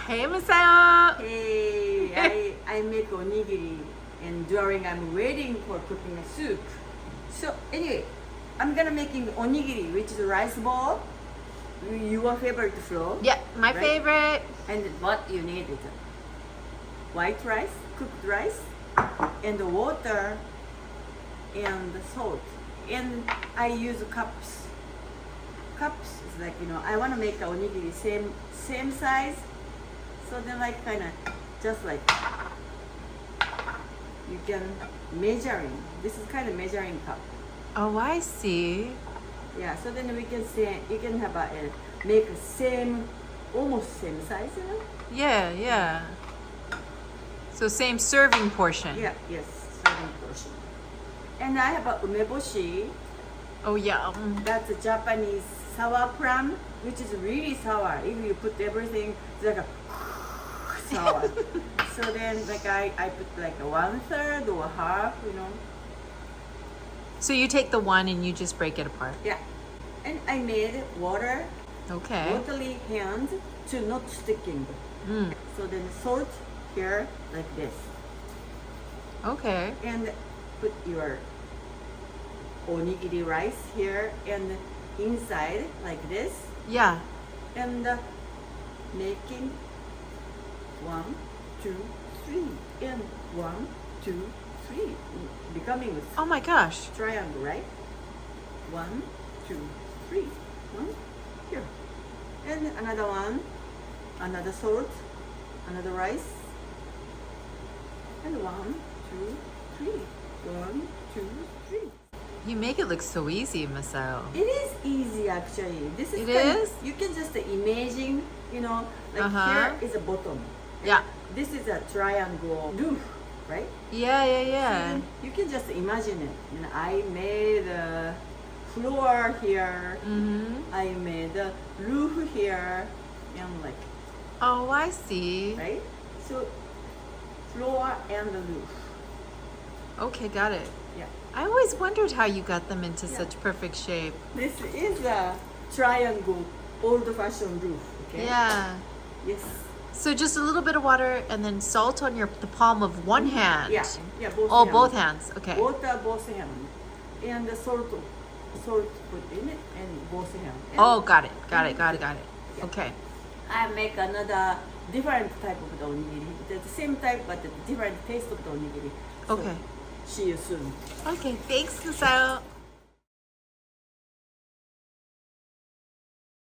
Hey, Masayo. Hey, I make onigiri and during I'm waiting for cooking a soup. So anyway, I'm gonna making onigiri, which is a rice ball. Your favorite flour. Yeah, my right? favorite. And what you need is white rice, cooked rice, and the water and the salt. And I use cups. Cups is like, I want to make a onigiri same size. So then like kind of just like you can measuring. This is kind of measuring cup. Oh, I see. Yeah. So then we can say you can have make a almost same size. Yeah, yeah. So same serving portion. Yeah. Yes. Serving portion. And I have a umeboshi. Oh, yeah. That's a Japanese sour plum, which is really sour. If you put everything, it's like a sour. So then like I put like a 1/3 or a half, So you take the one and you just break it apart. Yeah. And I made water, Okay. watery hand to not sticking. Mm. So then salt here like this. Okay. And put your onigiri rice here and inside like this. Yeah. And making 1, 2, 3 and 1, 2, 3 becoming a Oh my gosh. triangle, right? 1, 2, 3 1 here and another one, another salt, another rice and 1, 2, 3 1, 2, 3. You make it look so easy, Masayo. It is easy actually. This is It is? you can just imagine, like here is a bottom. Yeah. This is a triangle roof, right? Yeah, yeah, So yeah. then you can just imagine it. And I made a floor here. Mm-hmm. I made a roof here, and like, Oh, I see. right? So floor and the roof. Okay, got it. Yeah. I always wondered how you got them into Yeah. such perfect shape. This is a triangle, old-fashioned roof. Okay. Yeah. Yes. So just a little bit of water and then salt on the palm of one hand. Yeah. Yeah. Both. Oh, hands. both hands. Okay. Water both hands, and the salt put in it, and both hands. And Oh, got it. Got it. Yeah. Okay. I make another different type of the onigiri. It's the same type, but the different taste of the onigiri. So, Okay. see you soon. Okay. Thanks, Masayo.